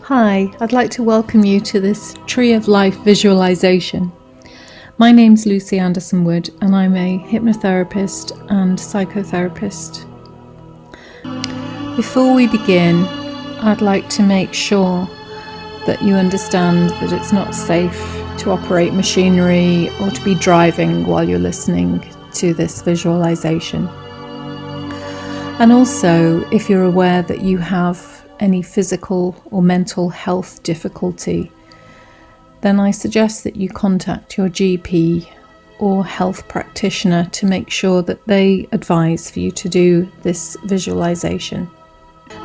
Hi, I'd like to welcome you to this Tree of Life visualization. My name's Lucy Anderson-Wood and I'm a hypnotherapist and psychotherapist. Before we begin, I'd like to make sure that you understand that it's not safe to operate machinery or to be driving while you're listening to this visualization. And also, if you're aware that you have any physical or mental health difficulty, then I suggest that you contact your GP or health practitioner to make sure that they advise for you to do this visualization.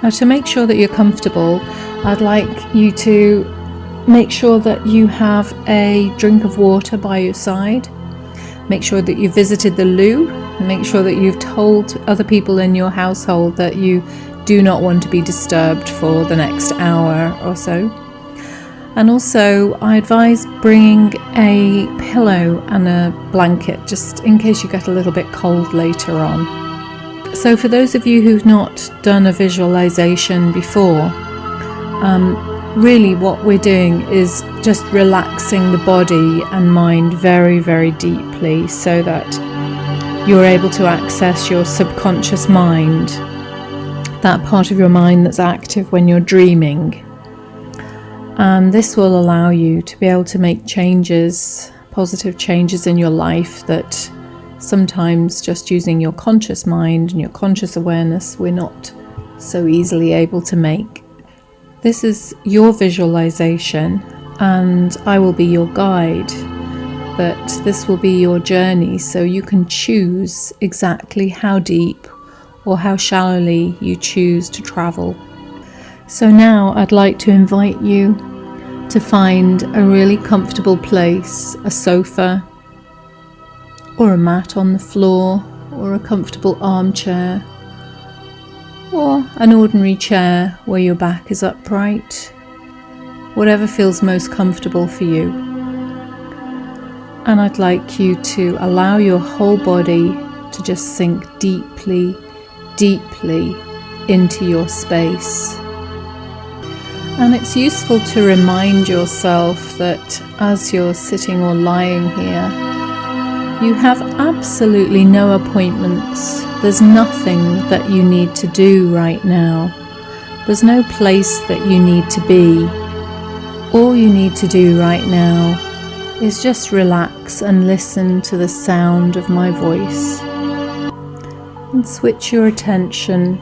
Now, to make sure that you're comfortable, I'd like you to make sure that you have a drink of water by your side. Make sure that you've visited the loo. Make sure that you've told other people in your household that you do not want to be disturbed for the next hour or so. And also, I advise bringing a pillow and a blanket just in case you get a little bit cold later on. So for those of you who've not done a visualization before, really what we're doing is just relaxing the body and mind very, very deeply so that you're able to access your subconscious mind, that part of your mind that's active when you're dreaming. And this will allow you to be able to make changes, positive changes in your life that sometimes just using your conscious mind and your conscious awareness we're not so easily able to make. This is your visualization and I will be your guide, but this will be your journey, so you can choose exactly how deep or how shallowly you choose to travel. So now I'd like to invite you to find a really comfortable place, a sofa or a mat on the floor or a comfortable armchair or an ordinary chair where your back is upright, whatever feels most comfortable for you. And I'd like you to allow your whole body to just sink deeply into your space. And it's useful to remind yourself that as you're sitting or lying here, you have absolutely no appointments. There's nothing that you need to do right now. There's no place that you need to be. All you need to do right now is just relax and listen to the sound of my voice. And switch your attention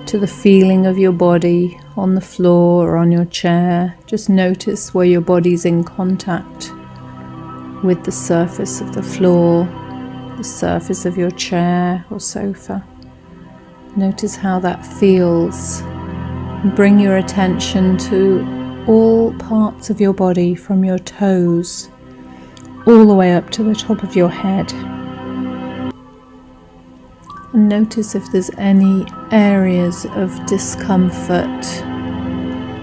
to the feeling of your body on the floor or on your chair. Just notice where your body's in contact with the surface of the floor, the surface of your chair or sofa. Notice how that feels. And bring your attention to all parts of your body from your toes all the way up to the top of your head. And notice if there's any areas of discomfort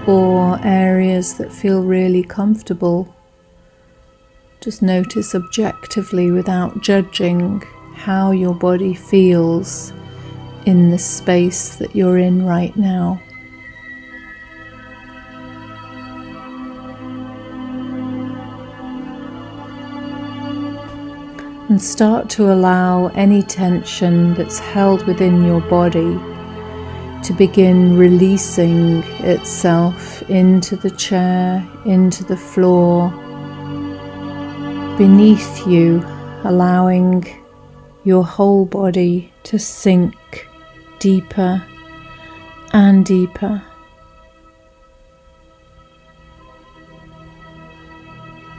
or areas that feel really comfortable. Just notice objectively without judging how your body feels in the space that you're in right now. And start to allow any tension that's held within your body to begin releasing itself into the chair, into the floor, beneath you, allowing your whole body to sink deeper and deeper.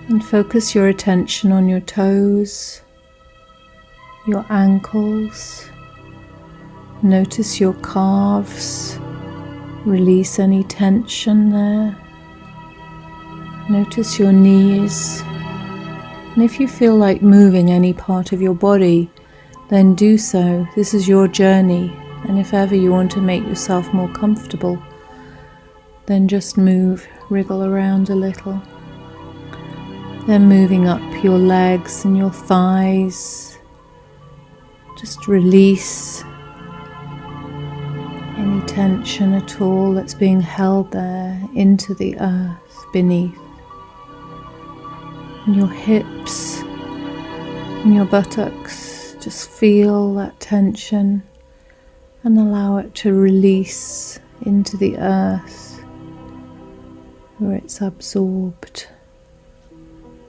And focus your attention on your toes, your ankles. Notice your calves. Release any tension there. Notice your knees. And if you feel like moving any part of your body, then do so. This is your journey. And if ever you want to make yourself more comfortable, then just move, wriggle around a little. Then moving up your legs and your thighs. Just release any tension at all that's being held there into the earth beneath. And your hips and your buttocks, just feel that tension and allow it to release into the earth where it's absorbed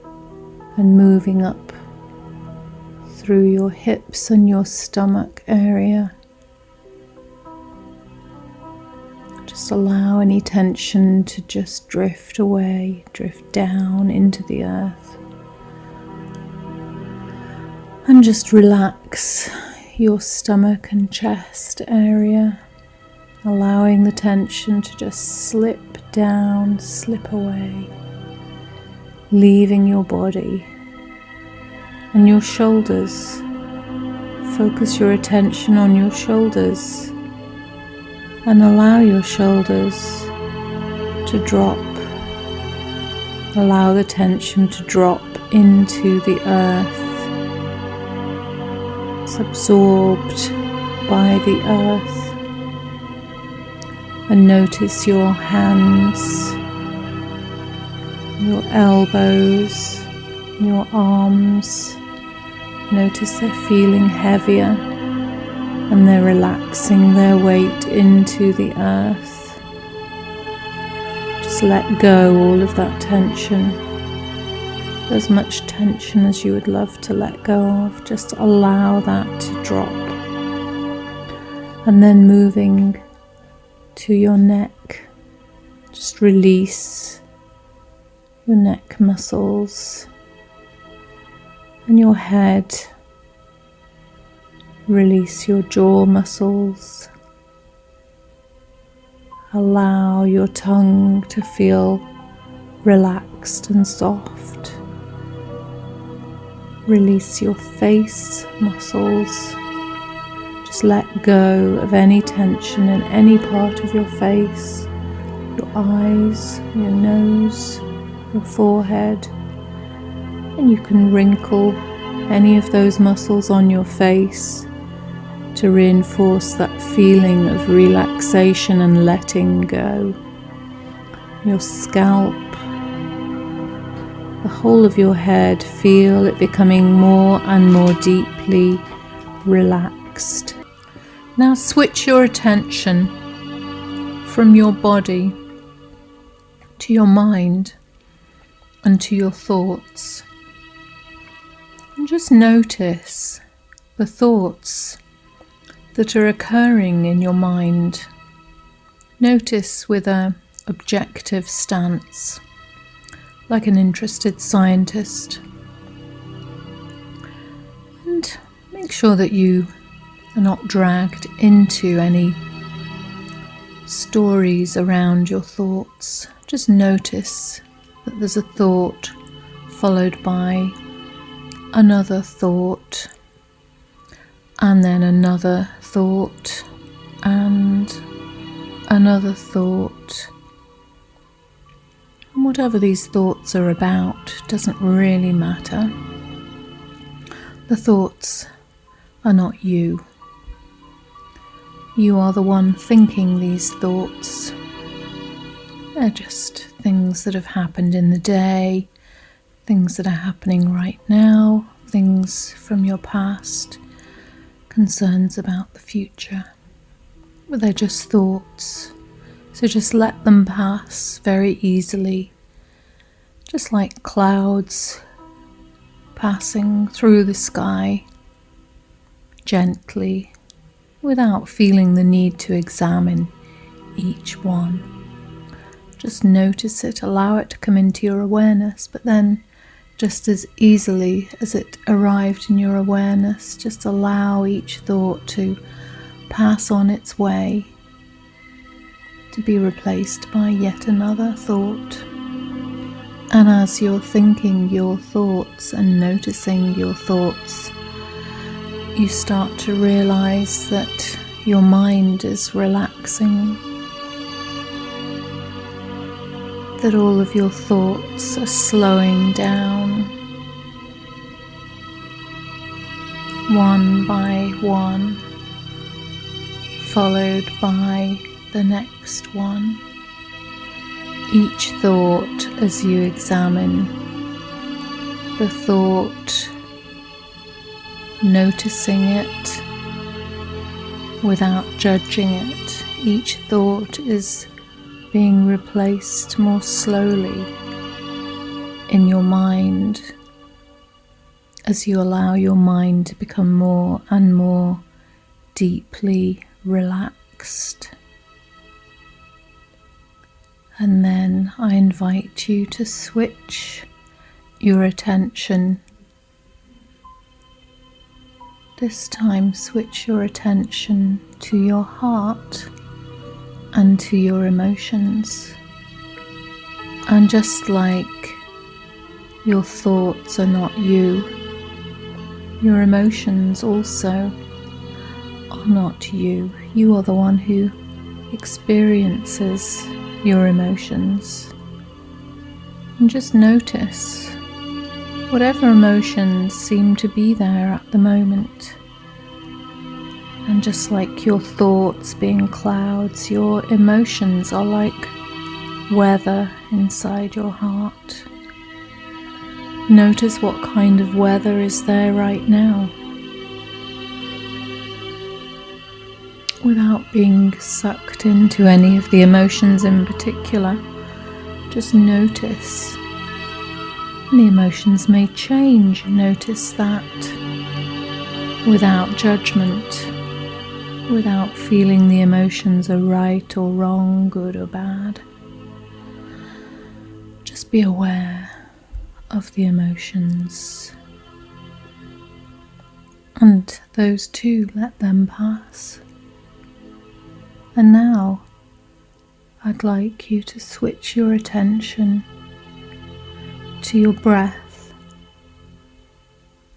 and moving up through your hips and your stomach area. Just allow any tension to just drift away, drift down into the earth. And just relax your stomach and chest area, allowing the tension to just slip down, slip away, leaving your body. And your shoulders, focus your attention on your shoulders and allow your shoulders to drop. Allow the tension to drop into the earth. It's absorbed by the earth. And notice your hands, your elbows, your arms. Notice they're feeling heavier and they're relaxing their weight into the earth. Just let go all of that tension. As much tension as you would love to let go of, just allow that to drop. And then moving to your neck, just release your neck muscles and your head. Release your jaw muscles. Allow your tongue to feel relaxed and soft. Release your face muscles. Just let go of any tension in any part of your face, your eyes, your nose, your forehead. And you can wrinkle any of those muscles on your face to reinforce that feeling of relaxation and letting go. Your scalp, the whole of your head, feel it becoming more and more deeply relaxed. Now switch your attention from your body to your mind and to your thoughts. And just notice the thoughts that are occurring in your mind. Notice with an objective stance, like an interested scientist. And make sure that you are not dragged into any stories around your thoughts. Just notice that there's a thought followed by another thought, and then another thought, and another thought. And whatever these thoughts are about doesn't really matter. The thoughts are not you. You are the one thinking these thoughts. They're just things that have happened in the day, things that are happening right now, things from your past, concerns about the future. But they're just thoughts, so just let them pass very easily, just like clouds passing through the sky, gently, without feeling the need to examine each one. Just notice it, allow it to come into your awareness, but then just as easily as it arrived in your awareness, just allow each thought to pass on its way, to be replaced by yet another thought. And as you're thinking your thoughts and noticing your thoughts, you start to realize that your mind is relaxing, that all of your thoughts are slowing down, one by one, followed by the next one. Each thought, as you examine the thought, noticing it without judging it, each thought is being replaced more slowly in your mind as you allow your mind to become more and more deeply relaxed. And then I invite you to switch your attention. This time, switch your attention to your heart and to your emotions. And just like your thoughts are not you, your emotions also are not you. You are the one who experiences your emotions. And just notice whatever emotions seem to be there at the moment. And just like your thoughts being clouds, your emotions are like weather inside your heart. Notice what kind of weather is there right now, without being sucked into any of the emotions in particular. Just notice. The emotions may change. Notice that without judgment, without feeling the emotions are right or wrong, good or bad. Just be aware of the emotions, and those too, let them pass. And now I'd like you to switch your attention to your breath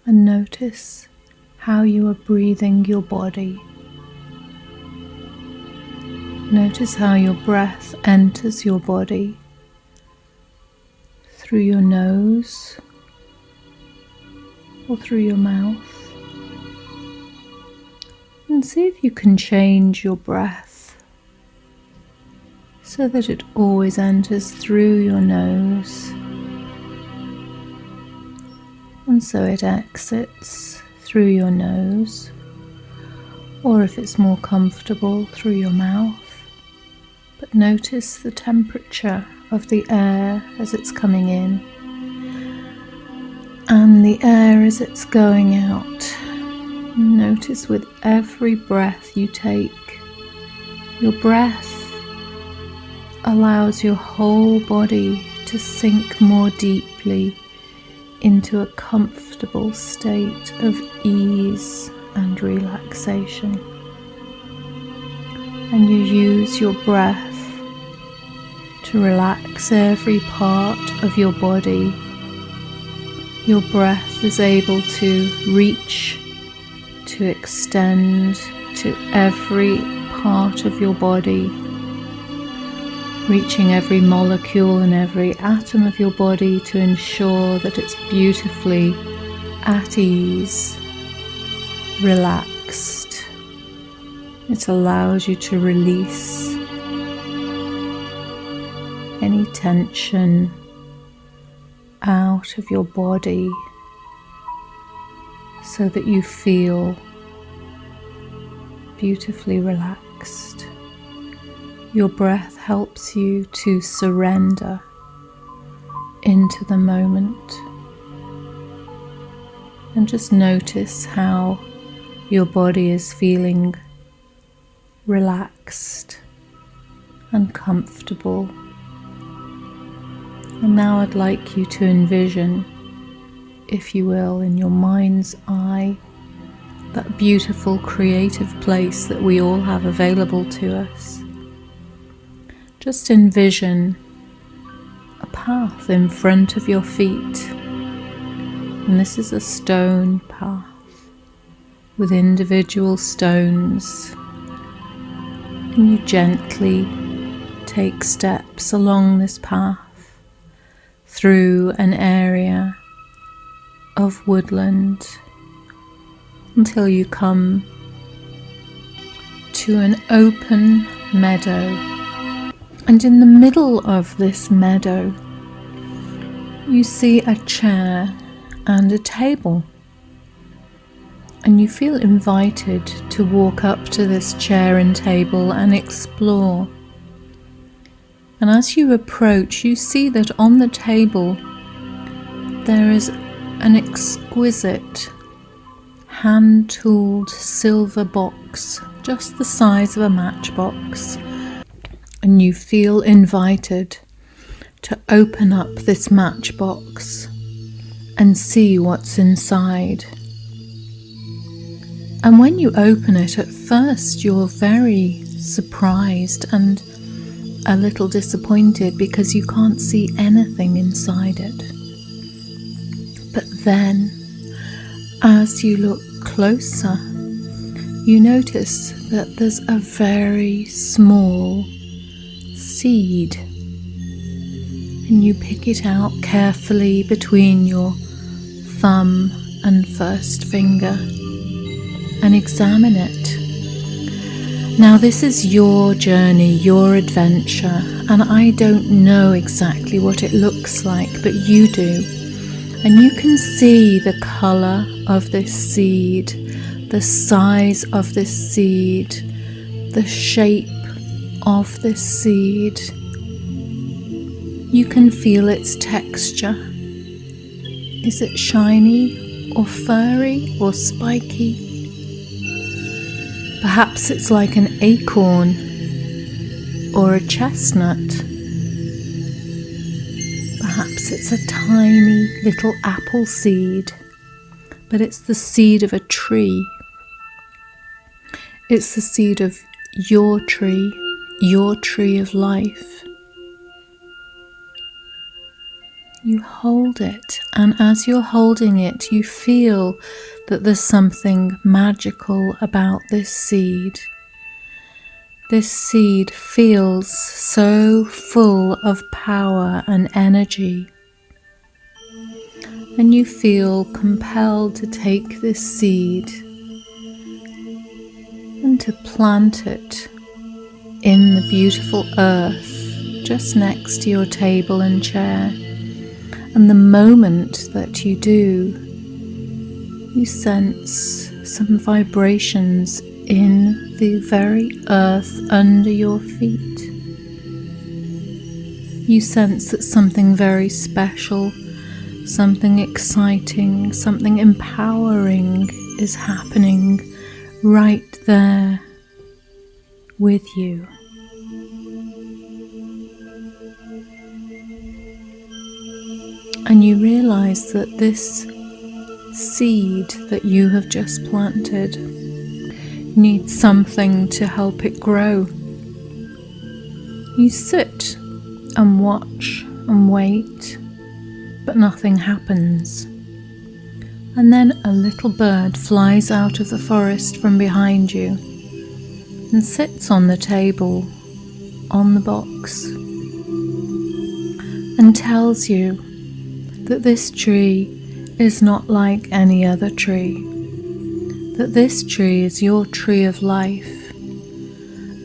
and notice how you are breathing your body. Notice how your breath enters your body through your nose or through your mouth, and see if you can change your breath so that it always enters through your nose, and so it exits through your nose, or if it's more comfortable, through your mouth. But notice the temperature of the air as it's coming in and the air as it's going out. Notice with every breath you take, your breath allows your whole body to sink more deeply into a comfortable state of ease and relaxation. And you use your breath to relax every part of your body. Your breath is able to reach, to extend to every part of your body, reaching every molecule and every atom of your body to ensure that it's beautifully at ease, relaxed. It allows you to release any tension out of your body so that you feel beautifully relaxed. Your breath helps you to surrender into the moment, and just notice how your body is feeling relaxed and comfortable. And now I'd like you to envision, if you will, in your mind's eye, that beautiful creative place that we all have available to us. Just envision a path in front of your feet, and this is a stone path with individual stones, and you gently take steps along this path through an area of woodland until you come to an open meadow. And in the middle of this meadow, you see a chair and a table. And you feel invited to walk up to this chair and table and explore. And as you approach, you see that on the table there is an exquisite hand-tooled silver box, just the size of a matchbox. And you feel invited to open up this matchbox and see what's inside. And when you open it, at first you're very surprised and a little disappointed because you can't see anything inside it. But then, as you look closer, you notice that there's a very small seed, and you pick it out carefully between your thumb and first finger and examine it. Now, this is your journey, your adventure, and I don't know exactly what it looks like, but you do. And you can see the colour of this seed, the size of this seed, the shape of this seed. You can feel its texture. Is it shiny or furry or spiky? Perhaps it's like an acorn or a chestnut. Perhaps it's a tiny little apple seed, but it's the seed of a tree. It's the seed of your tree of life. You hold it, and as you're holding it, you feel that there's something magical about this seed. This seed feels so full of power and energy, and you feel compelled to take this seed and to plant it in the beautiful earth just next to your table and chair. And the moment that you do, you sense some vibrations in the very earth under your feet. You sense that something very special, something exciting, something empowering is happening right there with you. And you realize that this seed that you have just planted needs something to help it grow. You sit and watch and wait, but nothing happens. And then a little bird flies out of the forest from behind you and sits on the table, on the box, and tells you that this tree is not like any other tree, that this tree is your tree of life,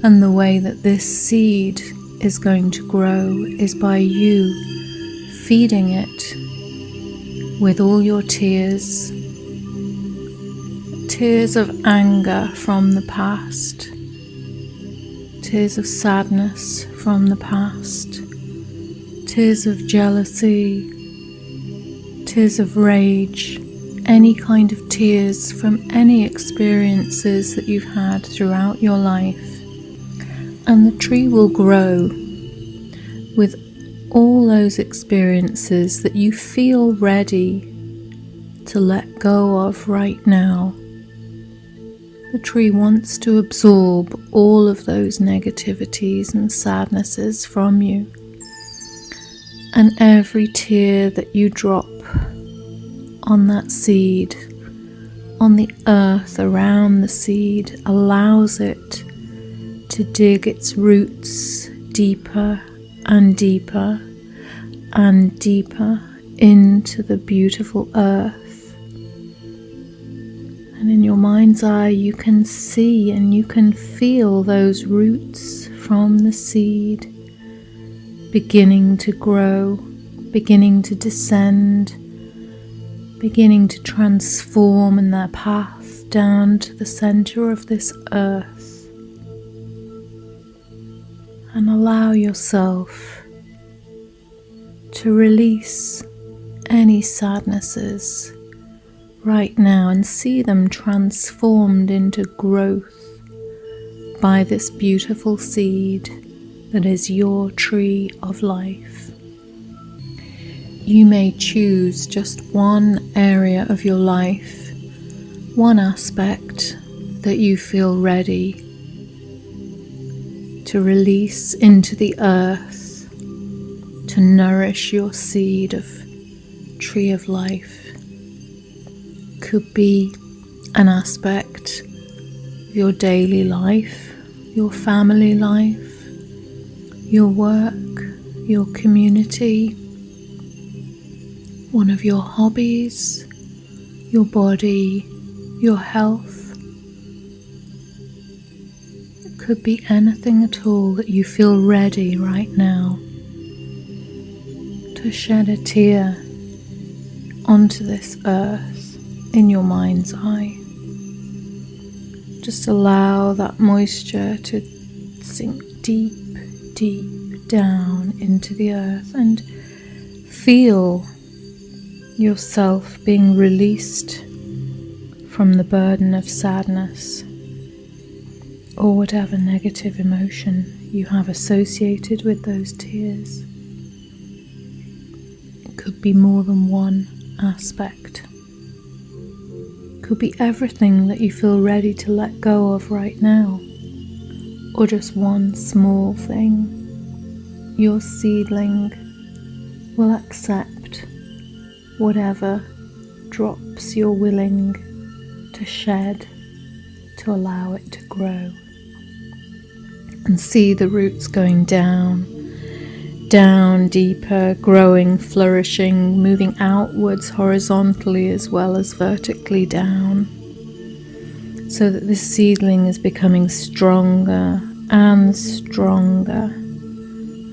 and the way that this seed is going to grow is by you feeding it with all your tears of anger from the past, tears of sadness from the past, tears of jealousy, tears of rage, any kind of tears from any experiences that you've had throughout your life. And the tree will grow with all those experiences that you feel ready to let go of right now. The tree wants to absorb all of those negativities and sadnesses from you. And every tear that you drop on that seed, on the earth around the seed, allows it to dig its roots deeper and deeper and deeper into the beautiful earth. And in your mind's eye, you can see and you can feel those roots from the seed, beginning to grow, beginning to descend, beginning to transform in their path down to the center of this earth. And allow yourself to release any sadnesses right now and see them transformed into growth by this beautiful seed that is your tree of life. You may choose just one area of your life, one aspect that you feel ready to release into the earth to nourish your seed of tree of life. Could be an aspect of your daily life, your family life, your work, your community, one of your hobbies, your body, your health. It could be anything at all that you feel ready right now to shed a tear onto this earth in your mind's eye. Just allow that moisture to sink deep, deep down into the earth and feel yourself being released from the burden of sadness or whatever negative emotion you have associated with those tears. It could be more than one aspect. It could be everything that you feel ready to let go of right now, or just one small thing. Your seedling will accept whatever drops you're willing to shed to allow it to grow. And see the roots going down, down deeper, growing, flourishing, moving outwards horizontally as well as vertically down, so that this seedling is becoming stronger and stronger,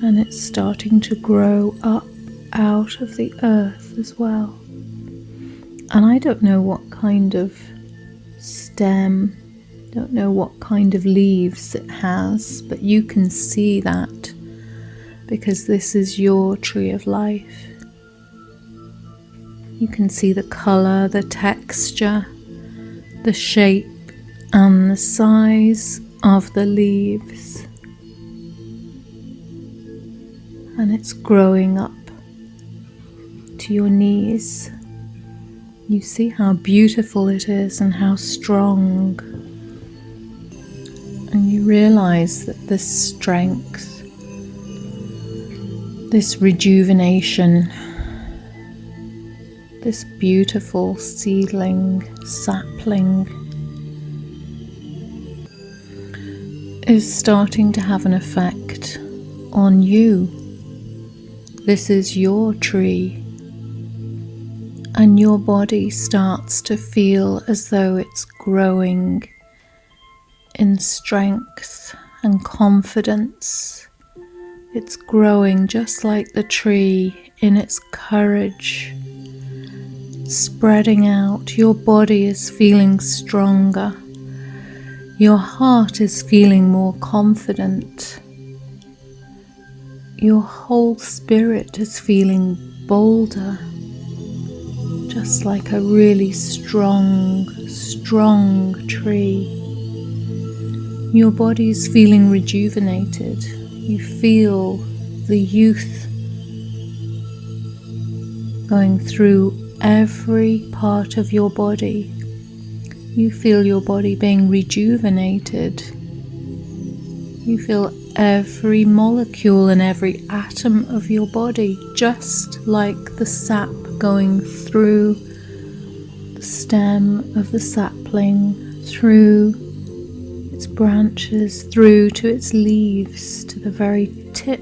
and it's starting to grow up out of the earth as well. And I don't know what kind of stem, don't know what kind of leaves it has, but you can see that because this is your tree of life. You can see the color, the texture, the shape and the size of the leaves, and it's growing up to your knees. You see how beautiful it is and how strong, and you realize that this strength, this rejuvenation, this beautiful seedling, sapling is starting to have an effect on you. This is your tree, and your body starts to feel as though it's growing in strength and confidence. It's growing just like the tree in its courage, spreading out. Your body is feeling stronger. Your heart is feeling more confident. Your whole spirit is feeling bolder, just like a really strong tree. Your body is feeling rejuvenated. You feel the youth going through every part of your body. You feel your body being rejuvenated. You feel every molecule and every atom of your body, just like the sap going through the stem of the sapling, through its branches, through to its leaves, to the very tip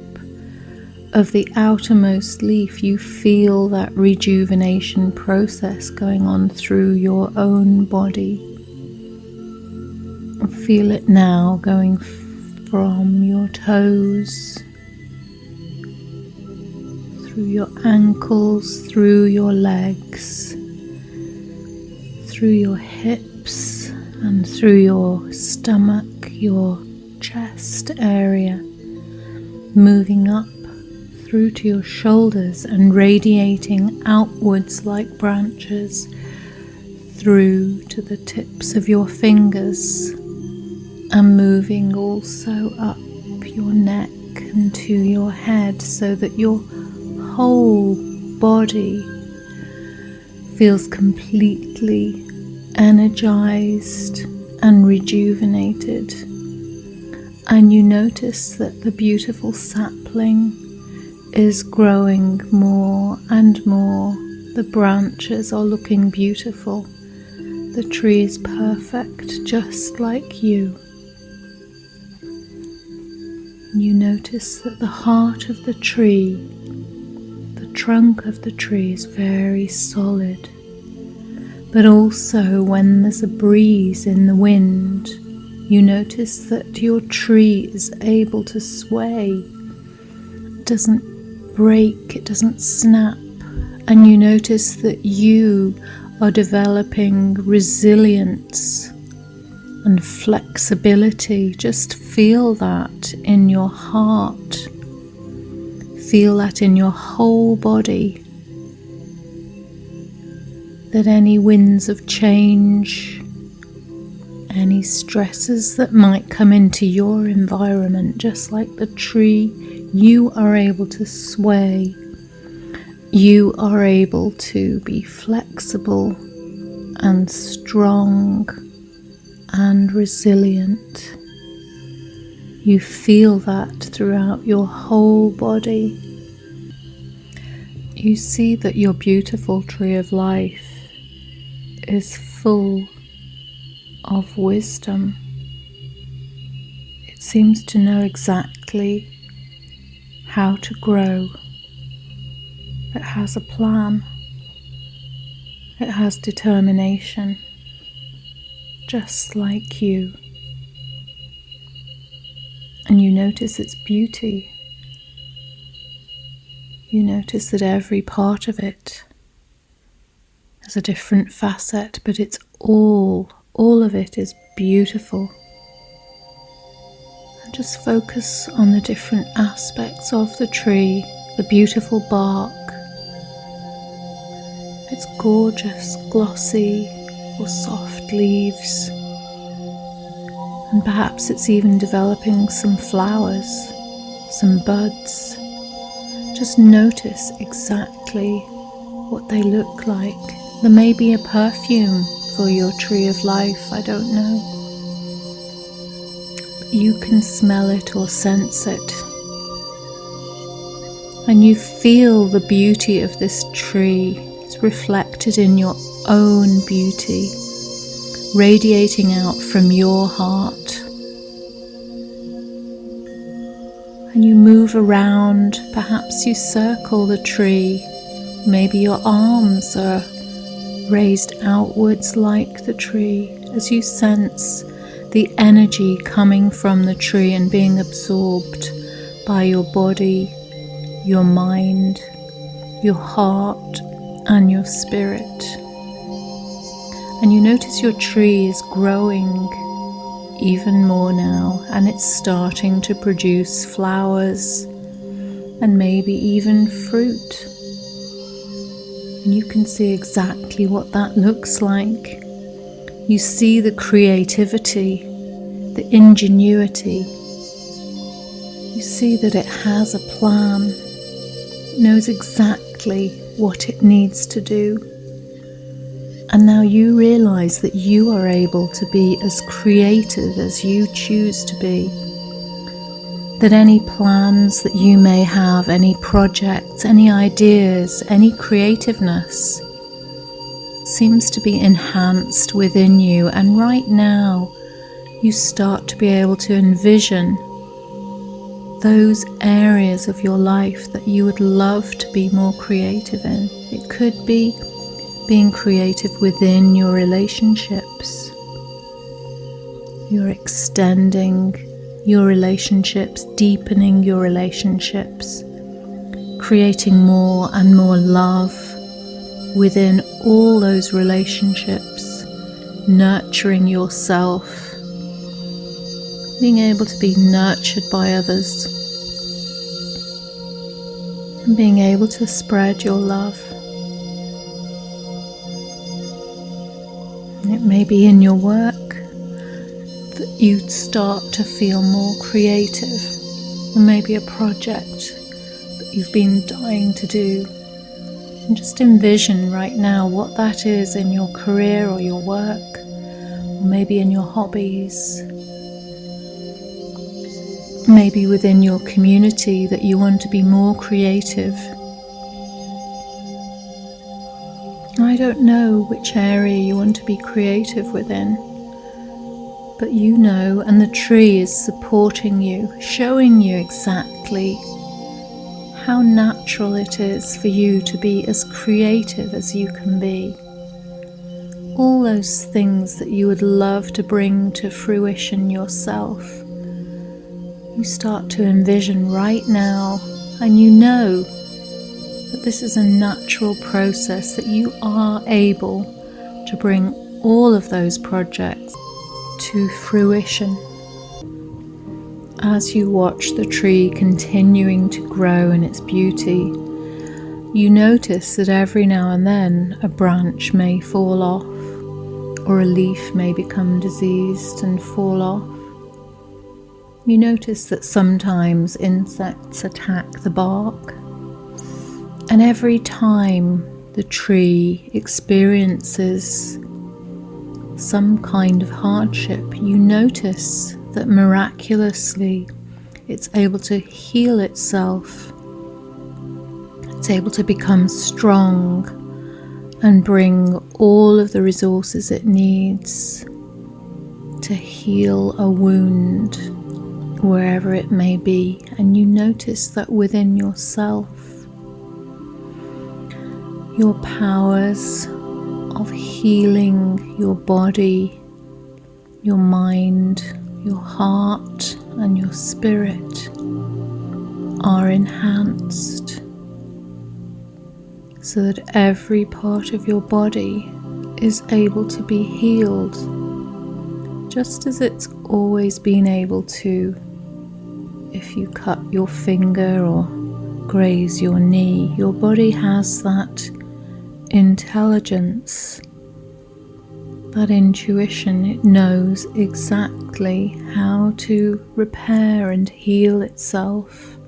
of the outermost leaf. You feel that rejuvenation process going on through your own body. Feel it now going from your toes, through your ankles, through your legs, through your hips and through your stomach, your chest area, moving up through to your shoulders and radiating outwards like branches through to the tips of your fingers, and moving also up your neck and to your head, so that your whole body feels completely energized and rejuvenated. And you notice that the beautiful sapling is growing more and more. The branches are looking beautiful. The tree is perfect, just like you. You notice that the heart of the tree, the trunk of the tree, is very solid. But also when there's a breeze in the wind, you notice that your tree is able to sway. It doesn't break, it doesn't snap. And you notice that you are developing resilience and flexibility. Just feel that in your heart. Feel that in your whole body. That any winds of change, any stresses that might come into your environment, just like the tree, you are able to sway. You are able to be flexible and strong and resilient. You feel that throughout your whole body. You see that your beautiful tree of life is full of wisdom. It seems to know exactly how to grow. It has a plan. It has determination, just like you. And you notice its beauty. You notice that every part of it has a different facet, but it's all of it is beautiful. And just focus on the different aspects of the tree, the beautiful bark. Its gorgeous, glossy or soft leaves. And perhaps it's even developing some flowers, some buds. Just notice exactly what they look like. There may be a perfume for your tree of life, I don't know. But you can smell it or sense it. And you feel the beauty of this tree. It's reflected in your own beauty, radiating out from your heart. And you move around, perhaps you circle the tree, maybe your arms are raised outwards like the tree as you sense the energy coming from the tree and being absorbed by your body, your mind, your heart and your spirit. And you notice your tree is growing even more now, and it's starting to produce flowers and maybe even fruit. And you can see exactly what that looks like. You see the creativity, the ingenuity. You see that it has a plan, it knows exactly what it needs to do. And now you realize that you are able to be as creative as you choose to be. That any plans that you may have, any projects, any ideas, any creativeness seems to be enhanced within you. And right now you start to be able to envision those areas of your life that you would love to be more creative in. It could be being creative within your relationships. You're extending your relationships, deepening your relationships, creating more and more love within all those relationships, nurturing yourself, being able to be nurtured by others, and being able to spread your love. And it may be in your work that you start to feel more creative, or maybe a project that you've been dying to do. And just envision right now what that is in your career or your work, or maybe in your hobbies, maybe within your community that you want to be more creative. I don't know which area you want to be creative within, but you know, and the tree is supporting you, showing you exactly how natural it is for you to be as creative as you can be. All those things that you would love to bring to fruition yourself, you start to envision right now, and you know that this is a natural process, that you are able to bring all of those projects to fruition. As you watch the tree continuing to grow in its beauty, you notice that every now and then a branch may fall off, or a leaf may become diseased and fall off. You notice that sometimes insects attack the bark, and every time the tree experiences some kind of hardship, you notice that miraculously it's able to heal itself. It's able to become strong and bring all of the resources it needs to heal a wound wherever it may be. And you notice that within yourself, your powers of healing your body, your mind, your heart and your spirit are enhanced, so that every part of your body is able to be healed, just as it's always been able to. If you cut your finger or graze your knee, your body has that intelligence, that intuition. It knows exactly how to repair and heal itself.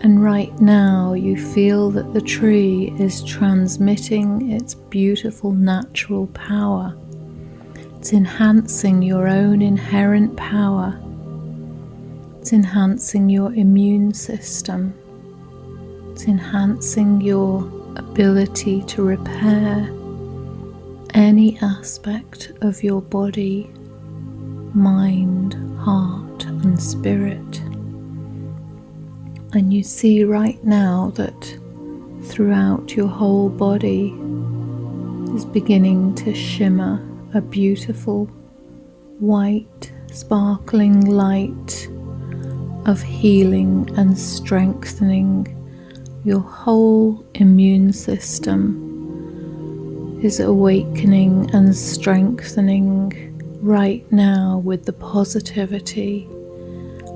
And right now you feel that the tree is transmitting its beautiful natural power. It's enhancing your own inherent power. It's enhancing your immune system. It's enhancing your ability to repair any aspect of your body, mind, heart and spirit. And you see right now that throughout your whole body is beginning to shimmer a beautiful white sparkling light of healing and strengthening. Your whole immune system is awakening and strengthening right now with the positivity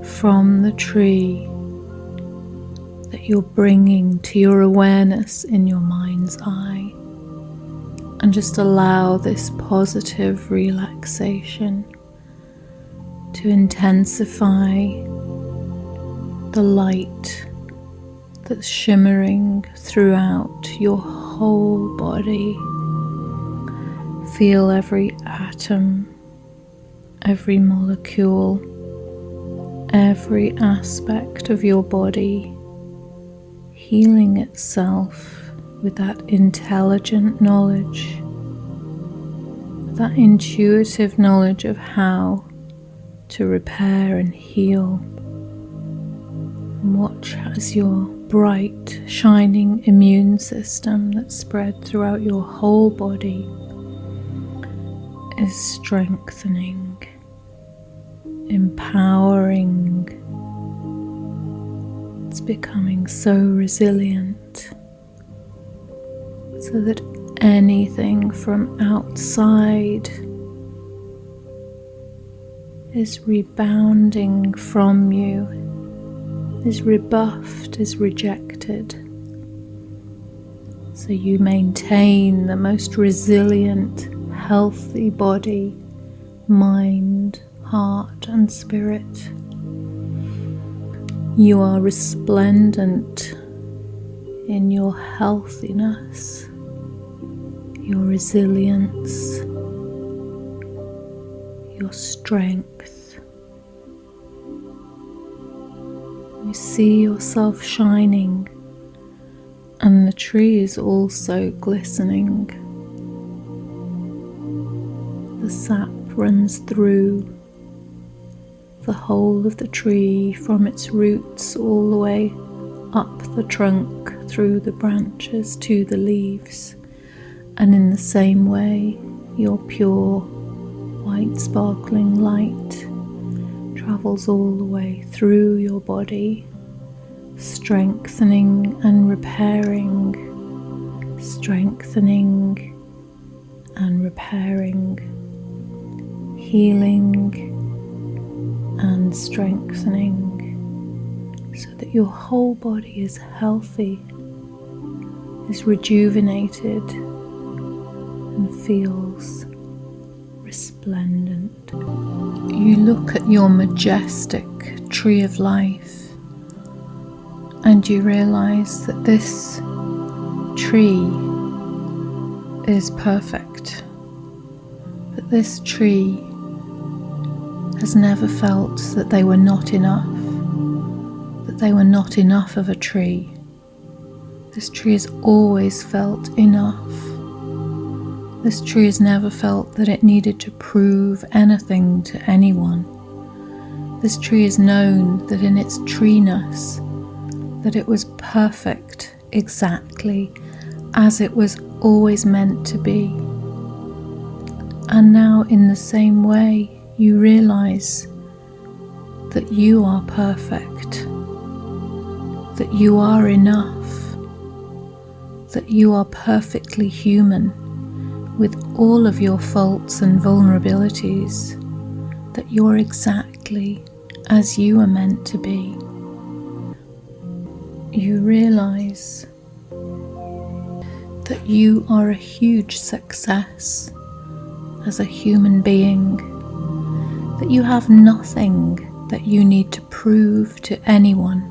from the tree that you're bringing to your awareness in your mind's eye. And just allow this positive relaxation to intensify the light that's shimmering throughout your whole body. Feel every atom, every molecule, every aspect of your body healing itself with that intelligent knowledge, that intuitive knowledge of how to repair and heal. And watch as your bright, shining immune system that's spread throughout your whole body is strengthening, empowering. It's becoming so resilient, so that anything from outside is rebounding from you, is rebuffed, is rejected. So you maintain the most resilient, healthy body, mind, heart and spirit. You are resplendent in your healthiness, your resilience, your strength. You see yourself shining, and the tree is also glistening. The sap runs through the whole of the tree, from its roots all the way up the trunk, through the branches to the leaves. And in the same way, your pure white sparkling light travels all the way through your body, strengthening and repairing, strengthening and repairing, healing and strengthening, so that your whole body is healthy, is rejuvenated and feels resplendent. You look at your majestic tree of life and you realize that this tree is perfect, that this tree has never felt that they were not enough, that they were not enough of a tree. This tree has always felt enough. This tree has never felt that it needed to prove anything to anyone. This tree has known that in its treeness, that it was perfect exactly as it was always meant to be. And now in the same way, you realize that you are perfect, that you are enough, that you are perfectly human with all of your faults and vulnerabilities, that you're exactly as you are meant to be. You realize that you are a huge success as a human being, that you have nothing that you need to prove to anyone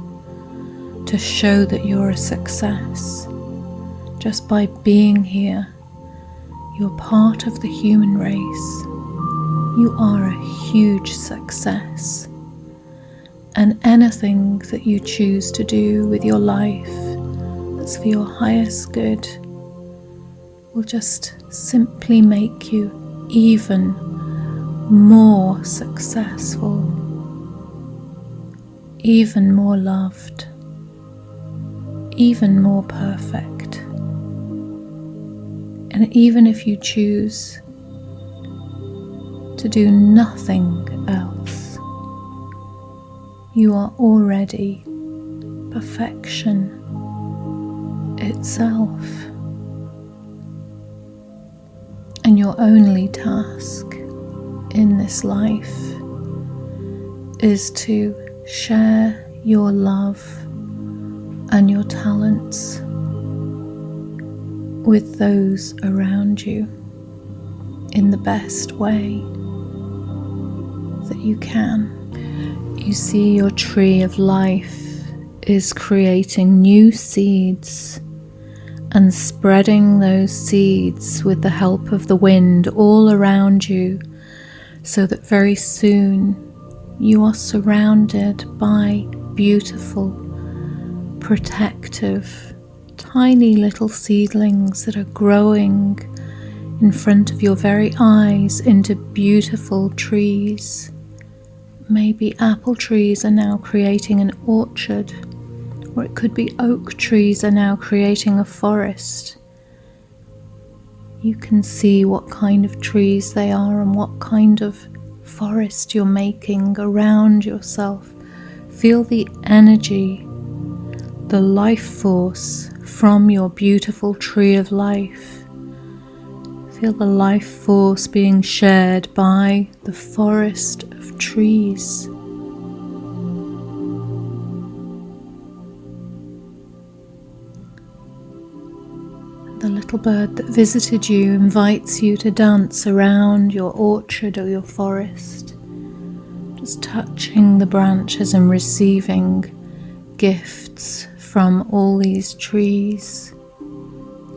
to show that you're a success. Just by being here, you're part of the human race. You are a huge success. And anything that you choose to do with your life that's for your highest good will just simply make you even more successful, even more loved, even more perfect. And even if you choose to do nothing else, you are already perfection itself. And your only task in this life is to share your love and your talents with those around you in the best way that you can. You see, your tree of life is creating new seeds and spreading those seeds with the help of the wind all around you, so that very soon you are surrounded by beautiful, protective, tiny little seedlings that are growing in front of your very eyes into beautiful trees. Maybe apple trees are now creating an orchard, or it could be oak trees are now creating a forest. You can see what kind of trees they are and what kind of forest you're making around yourself. Feel the energy, the life force from your beautiful tree of life. Feel the life force being shared by the forest of trees. The little bird that visited you invites you to dance around your orchard or your forest, just touching the branches and receiving gifts from all these trees.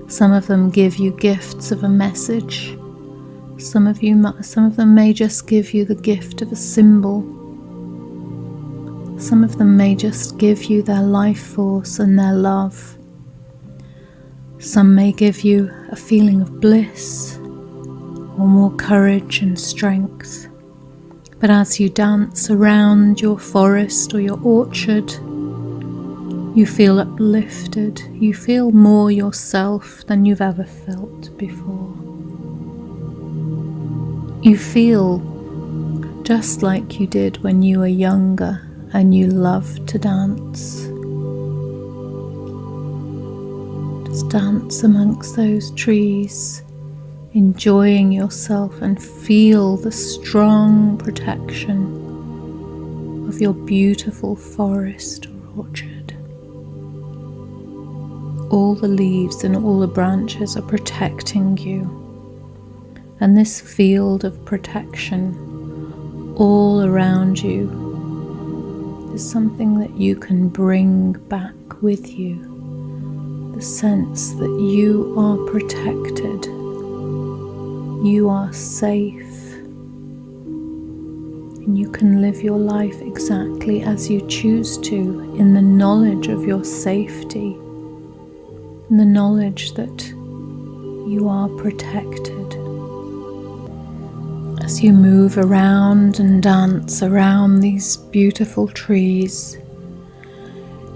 Some of them give you gifts of a message. Some of them may just give you the gift of a symbol. Some of them may just give you their life force and their love. Some may give you a feeling of bliss or more courage and strength. But as you dance around your forest or your orchard, you feel uplifted. You feel more yourself than you've ever felt before. You feel just like you did when you were younger and you loved to dance. Dance amongst those trees, enjoying yourself, and feel the strong protection of your beautiful forest or orchard. All the leaves and all the branches are protecting you, and this field of protection all around you is something that you can bring back with you. The sense that you are protected, you are safe, and you can live your life exactly as you choose to, in the knowledge of your safety, in the knowledge that you are protected. As you move around and dance around these beautiful trees,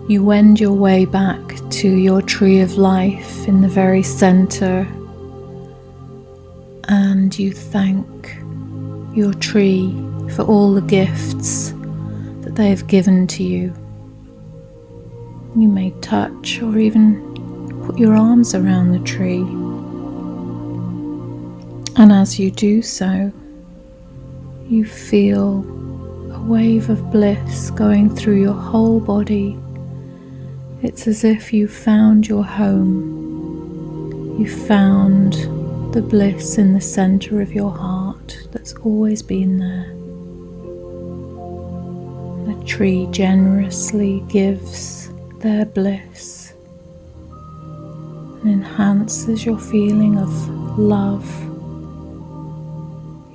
you wend your way back to your tree of life in the very center, and you thank your tree for all the gifts that they have given to you. You may touch or even put your arms around the tree, and as you do so, you feel a wave of bliss going through your whole body. It's as if you found your home. You found the bliss in the center of your heart that's always been there. The tree generously gives their bliss and enhances your feeling of love.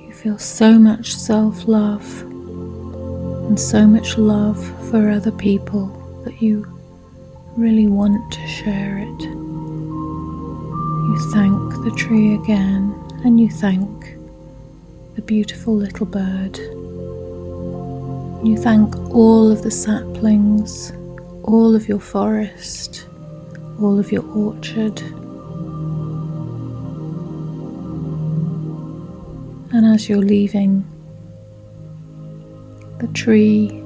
You feel so much self-love and so much love for other people that you really want to share it. You thank the tree again, and you thank the beautiful little bird. You thank all of the saplings, all of your forest, all of your orchard. And as you're leaving, the tree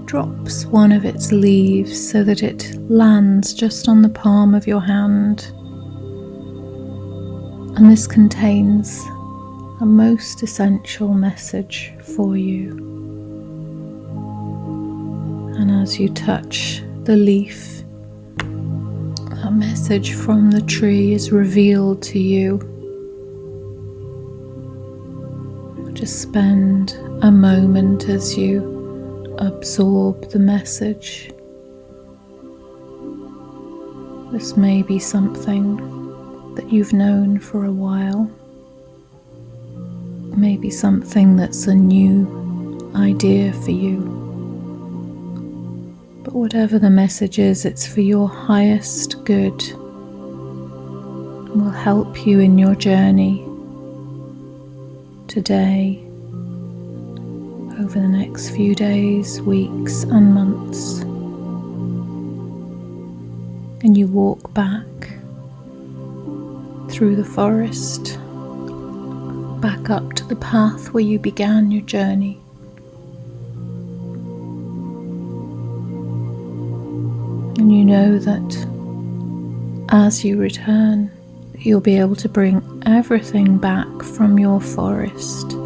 drops one of its leaves so that it lands just on the palm of your hand. And this contains a most essential message for you. And as you touch the leaf, a message from the tree is revealed to you. Just spend a moment as you absorb the message. This may be something that you've known for a while, maybe something that's a new idea for you. But whatever the message is, it's for your highest good and will help you in your journey today, over the next few days, weeks and months. And you walk back through the forest, back up to the path where you began your journey. And you know that as you return, you'll be able to bring everything back from your forest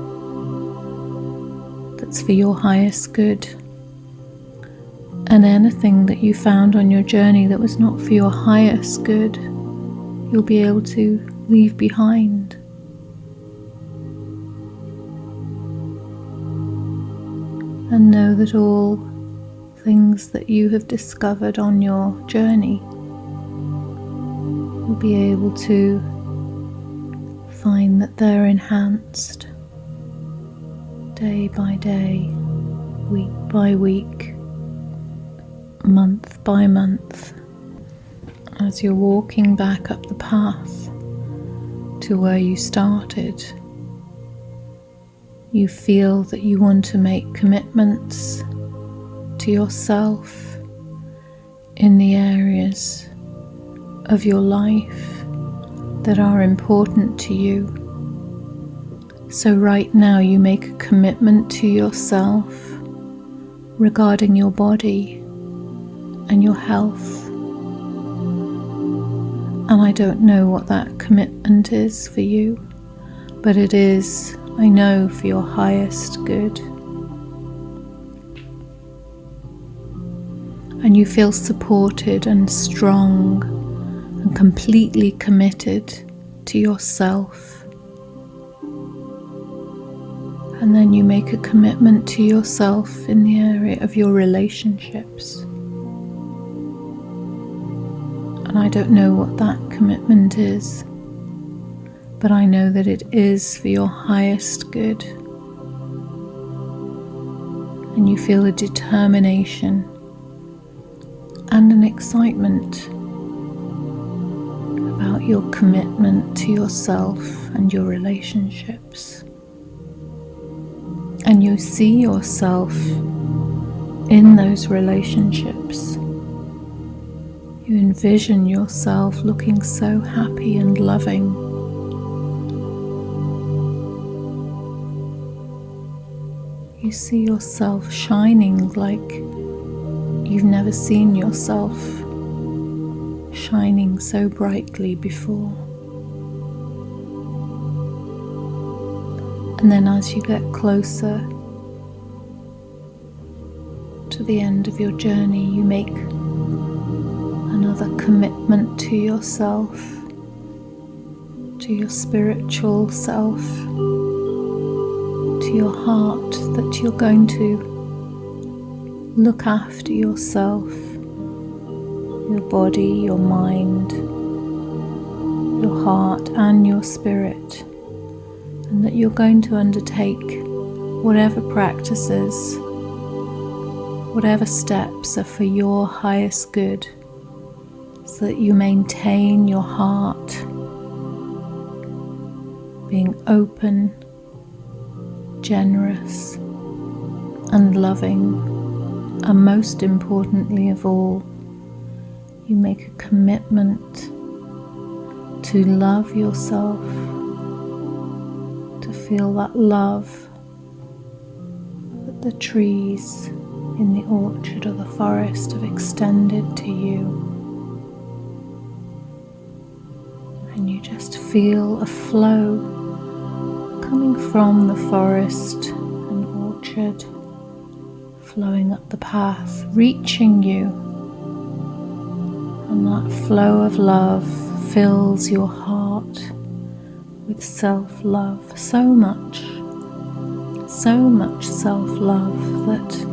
that's for your highest good. And anything that you found on your journey that was not for your highest good, you'll be able to leave behind. And know that all things that you have discovered on your journey, you'll be able to find that they're enhanced day by day, week by week, month by month, as you're walking back up the path to where you started. You feel that you want to make commitments to yourself in the areas of your life that are important to you. So right now you make a commitment to yourself regarding your body and your health. And I don't know what that commitment is for you, but it is, I know, for your highest good. And you feel supported and strong and completely committed to yourself. And then you make a commitment to yourself in the area of your relationships. And I don't know what that commitment is, but I know that it is for your highest good. And you feel a determination and an excitement about your commitment to yourself and your relationships. And you see yourself in those relationships. You envision yourself looking so happy and loving. You see yourself shining like you've never seen yourself shining so brightly before. And then as you get closer to the end of your journey, you make another commitment to yourself, to your spiritual self, to your heart, that you're going to look after yourself, your body, your mind, your heart and your spirit, and that you're going to undertake whatever practices, whatever steps are for your highest good, so that you maintain your heart being open, generous and loving, and most importantly of all, you make a commitment to love yourself, to feel that love that the trees in the orchard or the forest have extended to you. And you just feel a flow coming from the forest and orchard, flowing up the path, reaching you. And that flow of love fills your heart with self-love, so much self-love that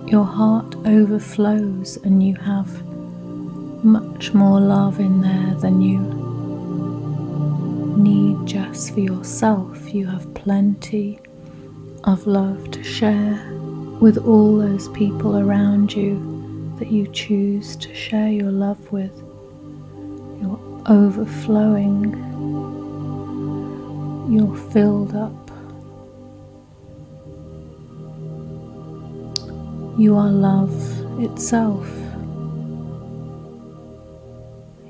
your heart overflows and you have much more love in there than you need just for yourself. You have plenty of love to share with all those people around you that you choose to share your love with. You're overflowing, you're filled up, you are love itself.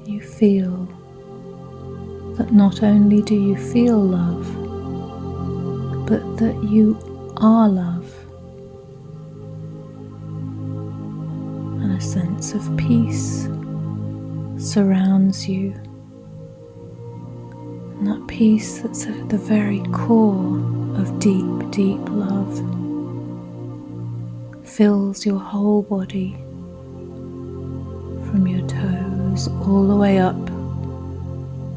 You feel that not only do you feel love, but that you are love, and a sense of peace surrounds you. And that peace that's at the very core of deep, deep love fills your whole body, from your toes all the way up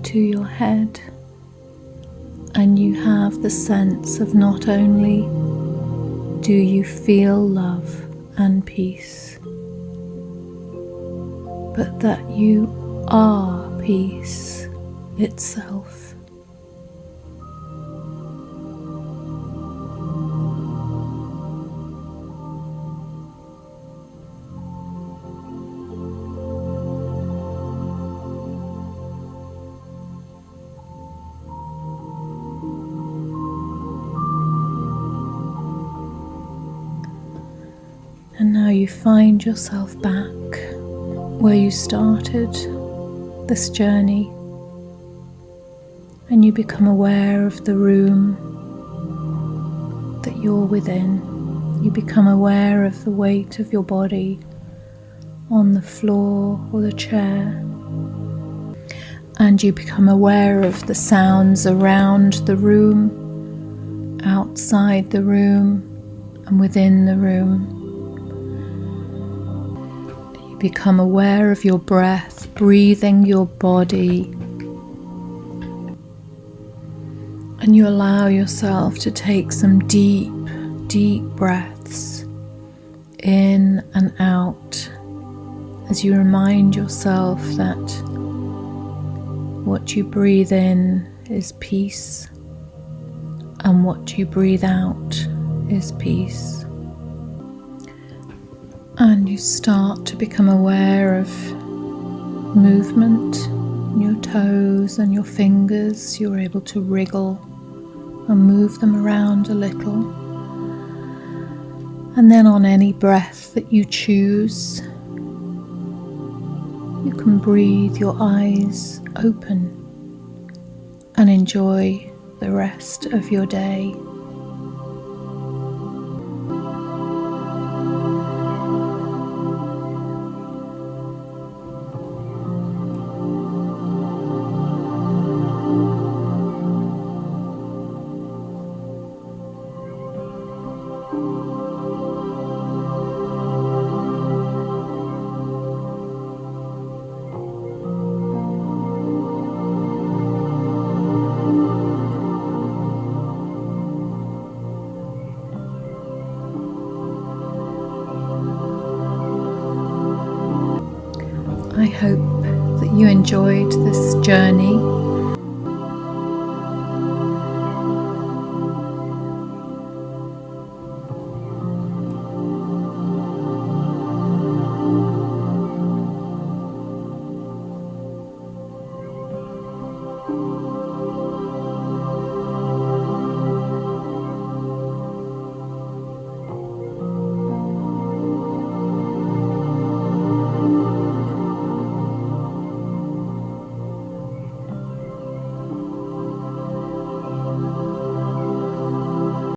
to your head. And you have the sense of not only do you feel love and peace, but that you are peace itself. And now you find yourself back where you started this journey, and you become aware of the room that you're within. You become aware of the weight of your body on the floor or the chair, and you become aware of the sounds around the room, outside the room, and within the room. Become aware of your breath, breathing your body, and you allow yourself to take some deep, deep breaths in and out as you remind yourself that what you breathe in is peace and what you breathe out is peace. And you start to become aware of movement in your toes and your fingers. You're able to wriggle and move them around a little. And then on any breath that you choose, you can breathe your eyes open and enjoy the rest of your day. I hope that you enjoyed this journey